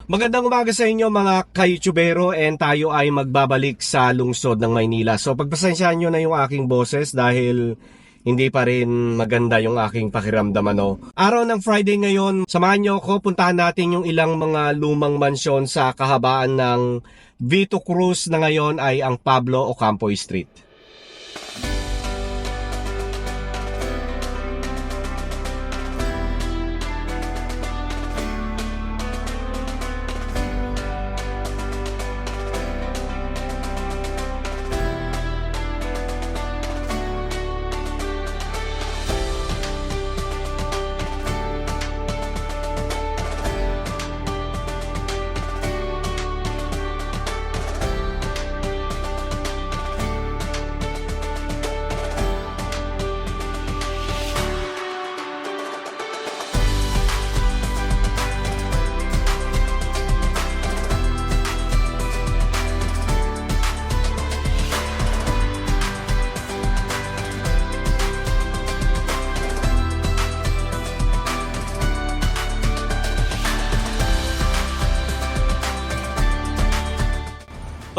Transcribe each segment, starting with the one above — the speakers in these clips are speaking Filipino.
Magandang umaga sa inyo mga ka-YouTubero, and tayo ay magbabalik sa lungsod ng Maynila. So pagpasensyahan nyo na yung aking boses dahil hindi pa rin maganda yung aking pakiramdam Araw ng Friday ngayon, samahan nyo ako, puntahan natin yung ilang mga lumang mansyon sa kahabaan ng Vito Cruz na ngayon ay ang Pablo Ocampo Street.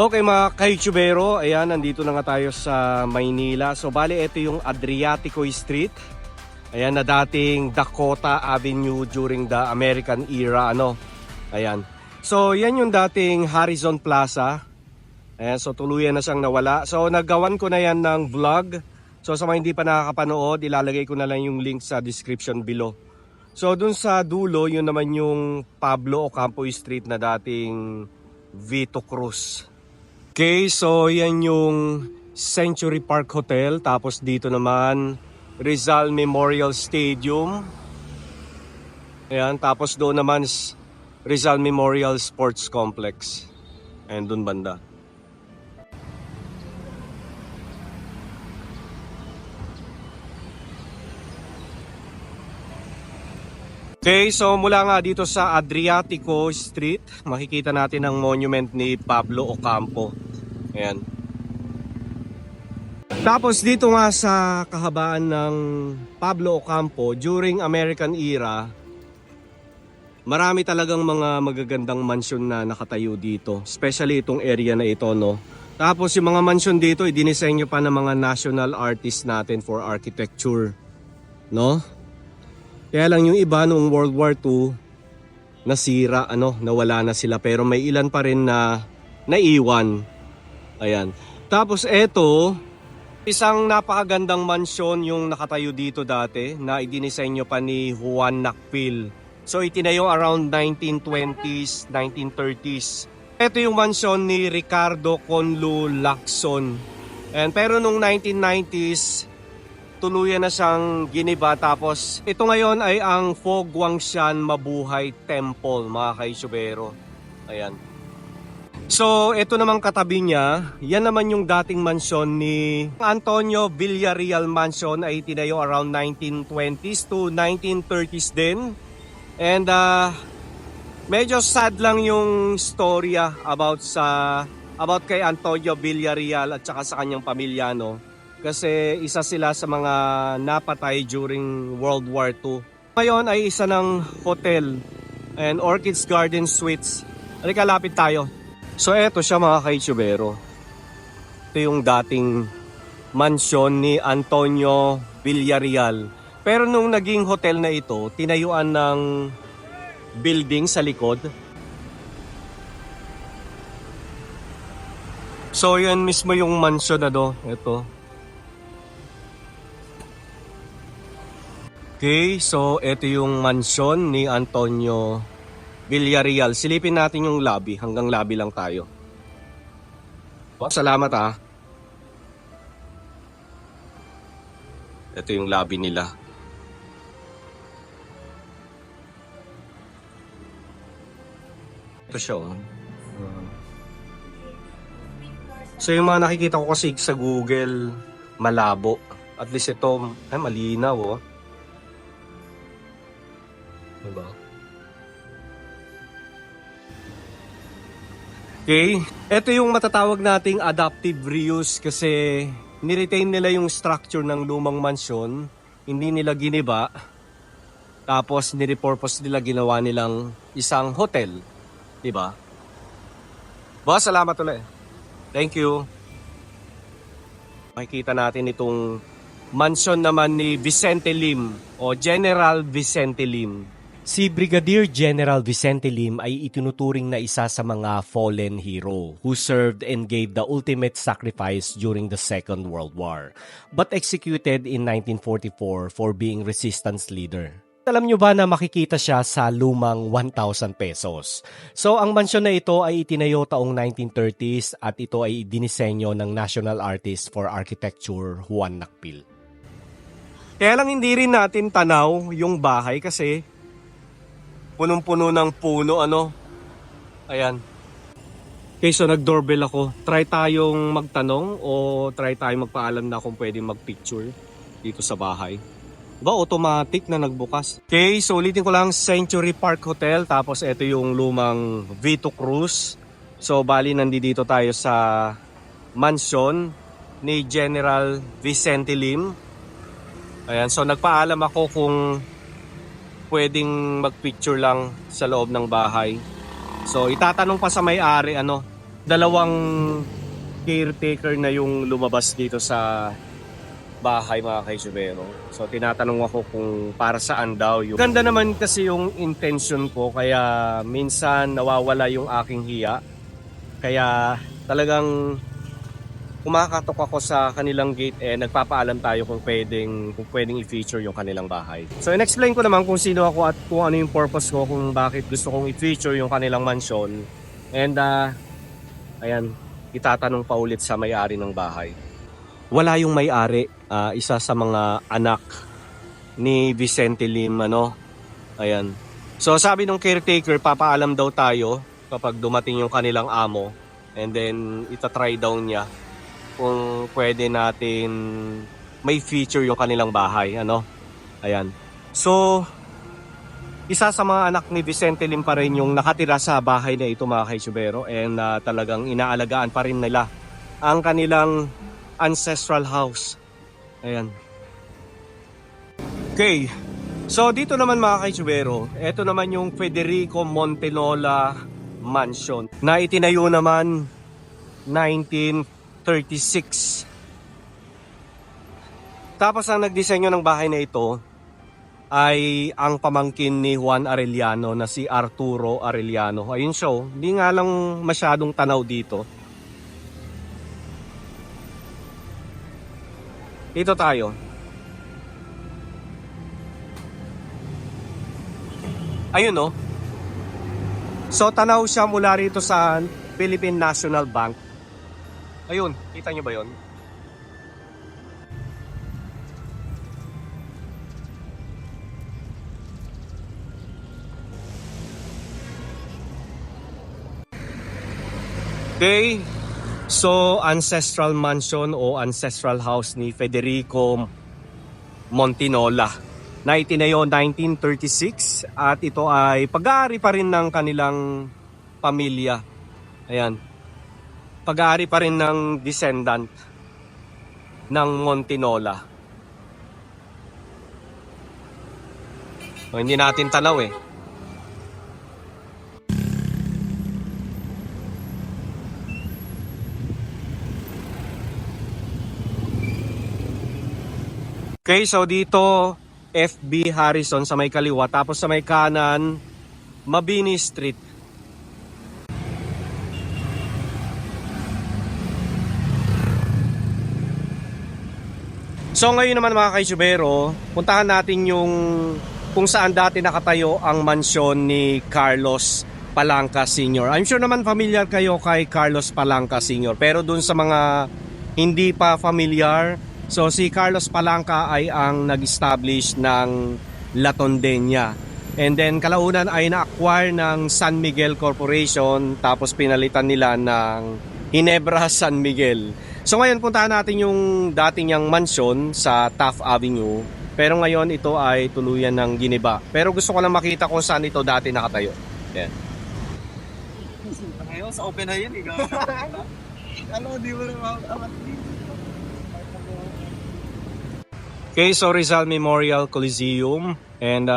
Okay mga ka-YouTubero, ayan, nandito na nga tayo sa Maynila. So bali, ito yung Adriatico Street. Ayan, na dating Dakota Avenue during the American era, Ayan. So yan yung dating Harrison Plaza. Ayan, so tuluyan na siyang nawala. So naggawan ko na yan ng vlog. So sa mga hindi pa nakakapanood, ilalagay ko na lang yung link sa description below. So dun sa dulo, yun naman yung Pablo Ocampo Street na dating Vito Cruz. Okay, so yan yung Century Park Hotel. Tapos dito naman Rizal Memorial Stadium. Ayan, tapos doon naman Rizal Memorial Sports Complex. Ayan, doon banda. Okay, so mula nga dito sa Adriatico Street, makikita natin ang monument ni Pablo Ocampo. Ayan. Tapos dito nga sa kahabaan ng Pablo Ocampo, during American era, marami talagang mga magagandang mansyon na nakatayo dito. Especially itong area na ito, Tapos yung mga mansyon dito, idinisenyo pa ng mga national artists natin for architecture, Kaya lang yung iba noong World War II nasira, nawala na sila, pero may ilan pa rin na naiwan. Ayan. Tapos eto, isang napakagandang mansyon yung nakatayo dito dati na idinisenyo pa ni Juan Nakpil. So itinayo around 1920s, 1930s. Ito yung mansyon ni Ricardo Conlu Lacson. Pero nung 1990s, tuluyan na siyang giniba. Tapos ito ngayon ay ang Fo Guangxian Mabuhay Temple, mga ka-YouTubero. Ayan. So ito namang katabi niya, yan naman yung dating mansyon ni Antonio Villarreal Mansion, ay tinayo around 1920s to 1930s din. And medyo sad lang yung storya about kay Antonio Villarreal at saka sa kanyang pamilya, Kasi isa sila sa mga napatay during World War II. Ngayon ay isa ng hotel and Orchids Garden Suites. Halika, lapit tayo. So eto siya mga ka-YouTubero. Ito yung dating mansyon ni Antonio Villarreal. Pero nung naging hotel na ito, tinayuan ng building sa likod. So yan mismo yung mansyon na ito. Okay, so ito yung mansyon ni Antonio Villarreal. Silipin natin yung lobby. Hanggang lobby lang tayo. Salamat Ito yung lobby nila. Ito siya. So yung mga nakikita ko kasi sa Google, malabo. At least ito, malinaw. Diba? Okay, ito yung matatawag nating adaptive reuse kasi niretain nila yung structure ng lumang mansyon, hindi nila giniba, tapos nirepurpose nila, ginawa nilang isang hotel. Diba? Boss, salamat ulit. Thank you. Makikita natin itong mansion naman ni Vicente Lim o General Vicente Lim. Si Brigadier General Vicente Lim ay itinuturing na isa sa mga fallen hero who served and gave the ultimate sacrifice during the Second World War, but executed in 1944 for being resistance leader. Alam nyo ba na makikita siya sa lumang 1,000 pesos? So ang mansyon na ito ay itinayo taong 1930s at ito ay dinisenyo ng National Artist for Architecture Juan Nakpil. Kaya lang hindi rin natin tanaw yung bahay kasi punong-puno ng puno Ayan. Okay, so nag-doorbell ako. Try tayong magtanong o try tayong magpaalam na kung pwede mag-picture dito sa bahay. Ba, automatic na nagbukas. Okay, so ulitin ko lang, Century Park Hotel. Tapos ito yung lumang Vito Cruz. So bali nandito tayo sa mansion ni General Vicente Lim. Ayan, so nagpaalam ako kung pwedeng magpicture lang sa loob ng bahay. So itatanong pa sa may-ari, dalawang caretaker na yung lumabas dito sa bahay mga kaisubero. So tinatanong ako kung para saan daw yung... Ganda naman kasi yung intention ko kaya minsan nawawala yung aking hiya. Kaya talagang kumakatok ako sa kanilang gate nagpapaalam tayo kung pwedeng i-feature yung kanilang bahay. So in-explain ko naman kung sino ako at kung ano yung purpose ko kung bakit gusto kong i-feature yung kanilang mansion. And ayan, itatanong pa ulit sa may-ari ng bahay. Wala yung may-ari, isa sa mga anak ni Vicente Lim, Ayan. So sabi ng caretaker, papaalam daw tayo kapag dumating yung kanilang amo. And then itatry daw niya kung pwede natin may feature yung kanilang bahay, Ayan. So isa sa mga anak ni Vicente Lim pa rin yung nakatira sa bahay na ito mga kaisubero. And talagang inaalagaan pa rin nila ang kanilang ancestral house. Ayan. Okay. So dito naman mga kaisubero, ito naman yung Federico Montenola Mansion na itinayo naman 1936. Tapos ang nagdisenyo ng bahay na ito ay ang pamangkin ni Juan Arellano na si Arturo Arellano. Ayun siya, hindi nga lang masyadong tanaw dito. Dito tayo. Ayun So tanaw siya mula rito sa Philippine National Bank. Ayun, kita nyo ba yun? Okay. So, ancestral mansion o ancestral house ni Federico Montenola na itinayo 1936 at ito ay pag-aari pa rin ng kanilang pamilya. Ayan. Pag-aari pa rin ng descendant ng Montenola. Hindi natin tanaw Okay, so dito FB Harrison sa may kaliwa, tapos sa may kanan Mabini Street. So ngayon naman mga kaisubero, puntahan natin yung kung saan dati nakatayo ang mansyon ni Carlos Palanca Sr. I'm sure naman familiar kayo kay Carlos Palanca Sr. Pero dun sa mga hindi pa familiar, so si Carlos Palanca ay ang nag-establish ng La Tondena. And then kalaunan ay na-acquire ng San Miguel Corporation, tapos pinalitan nila ng Ginebra San Miguel. So ngayon puntahan natin yung dating niyang mansion sa Taft Avenue. Pero ngayon ito ay tuluyan ng giniba. Pero gusto ko lang makita kung saan ito dati nakatayo. Yan. Ngayon sa open na yan di mo naman. Okay, so Rizal Memorial Coliseum. And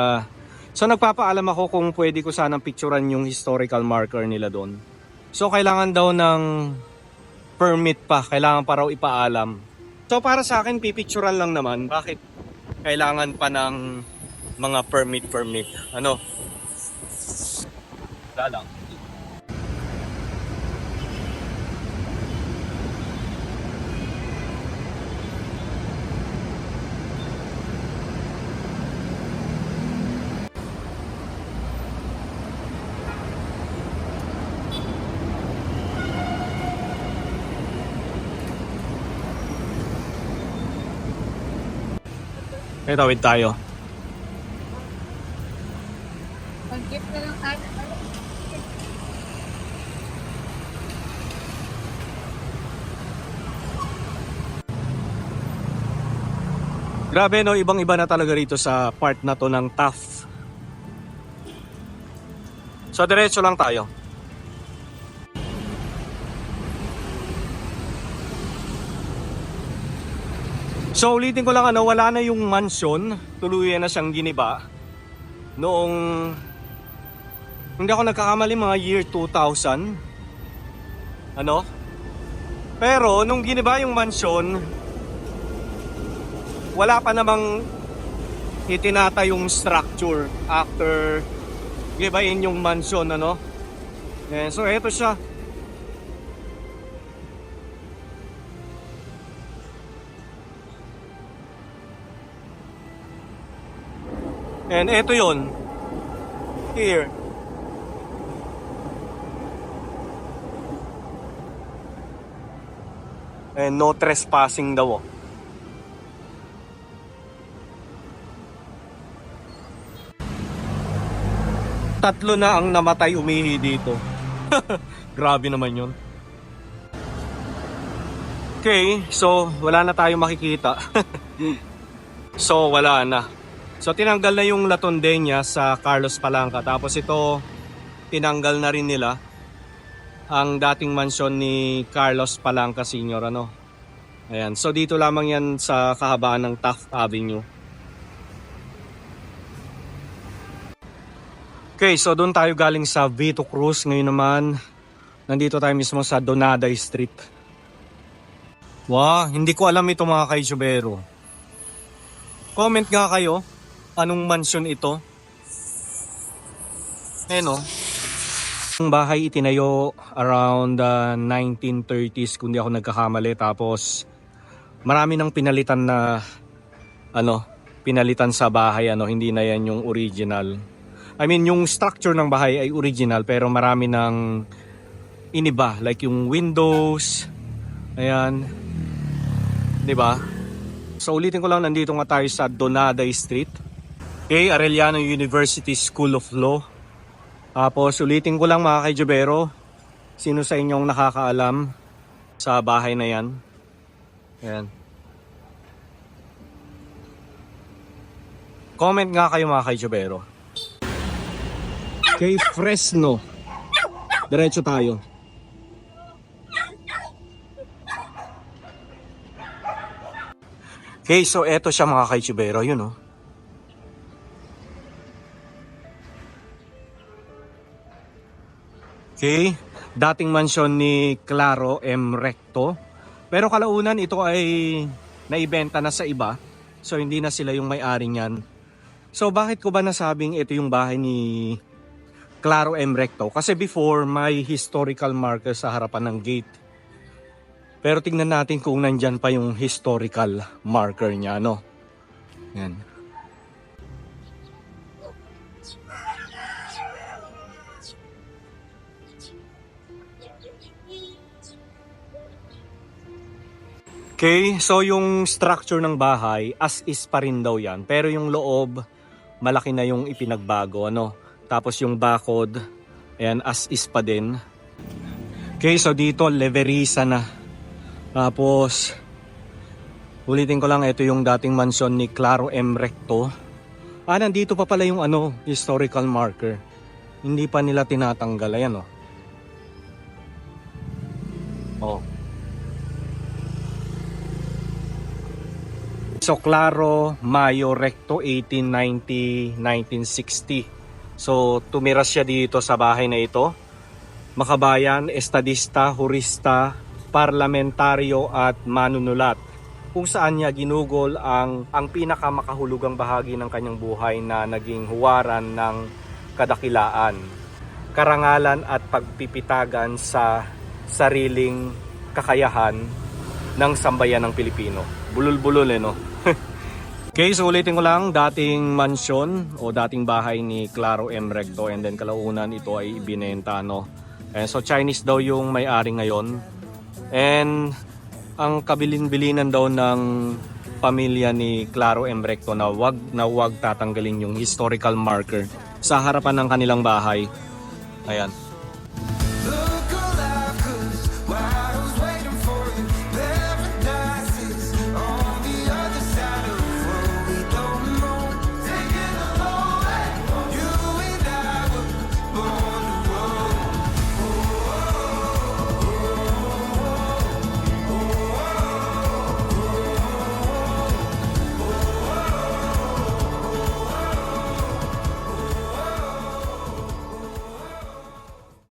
So nagpapaalam ako kung pwede ko sanang picturean yung historical marker nila doon. So kailangan daw ng permit pa, kailangan pa raw ipaalam. So para sa akin, pipicturean lang naman. Bakit kailangan pa ng mga permit? Ano? Wala lang. May tawid tayo. Pag-get na lang tayo. Grabe no, ibang-iba na talaga rito sa part na to ng Taft. So diretso lang tayo. So ulitin ko lang wala na yung mansion, tuluyan na siyang giniba. Noong hindi ako nagkakamali mga year 2000. Pero nung giniba yung mansion, wala pa namang itinata yung structure after gibain yung mansion So eto siya. And eto yon. Here. And no trespassing daw. Tatlo na ang namatay umihi dito. Grabe naman yun. Okay, so wala na tayong makikita. So wala na. So tinanggal na yung Latondenya sa Carlos Palanca. Tapos ito, tinanggal na rin nila ang dating mansyon ni Carlos Palanca Sr. Ayan. So dito lamang yan sa kahabaan ng Taft Avenue. Okay, so doon tayo galing sa Vito Cruz. Ngayon naman, nandito tayo mismo sa Donaday Street. Wow, hindi ko alam ito mga kaijubero. Comment nga kayo, anong mansion ito? Ang bahay itinayo around 1930s kung di ako nagkakamali. Tapos marami nang pinalitan na pinalitan sa bahay, hindi na yan yung original. I mean yung structure ng bahay ay original pero marami nang iniba, like yung windows. Ayan. 'Di ba? So ulitin ko lang, nandito nga tayo sa Donaday Street. Okay, Arellano University School of Law. Tapos ulitin ko lang mga kaijubero, sino sa inyong nakakaalam sa bahay na yan? Ayan. Comment nga kayo mga kaijubero. Okay, Fresno. Diretso tayo. Okay, so eto siya mga kaijubero, yun Okay, dating mansyon ni Claro M. Recto. Pero kalaunan ito ay naibenta na sa iba. So hindi na sila yung may-ari niyan. So bakit ko ba nasabing ito yung bahay ni Claro M. Recto? Kasi before may historical marker sa harapan ng gate. Pero tingnan natin kung nandyan pa yung historical marker niya, Yan. Okay, so yung structure ng bahay as is pa rin daw yan. Pero yung loob, malaki na yung ipinagbago, Tapos yung bakod, ayan, as is pa din. Okay, so dito, Leverisa na. Tapos, ulitin ko lang, ito yung dating mansyon ni Claro M. Recto. Nandito pa pala yung historical marker. Hindi pa nila tinatanggal, ayan So Claro Mayo Recto 1890-1960. So tumira siya dito sa bahay na ito. Makabayan, estadista, jurista, parlamentaryo at manunulat, kung saan niya ginugol ang pinakamakahulugang bahagi ng kanyang buhay na naging huwaran ng kadakilaan, karangalan at pagpipitagan sa sariling kakayahan ng sambayan ng Pilipino. Bulol-bulol no? Okay, so ulitin ko lang, dating mansyon o dating bahay ni Claro M. Recto, and then kalaunan ito ay ibinenta, no? So Chinese daw yung may-ari ngayon. And ang kabilin-bilinan daw ng pamilya ni Claro M. Recto na wag tatanggalin yung historical marker sa harapan ng kanilang bahay. Ayan.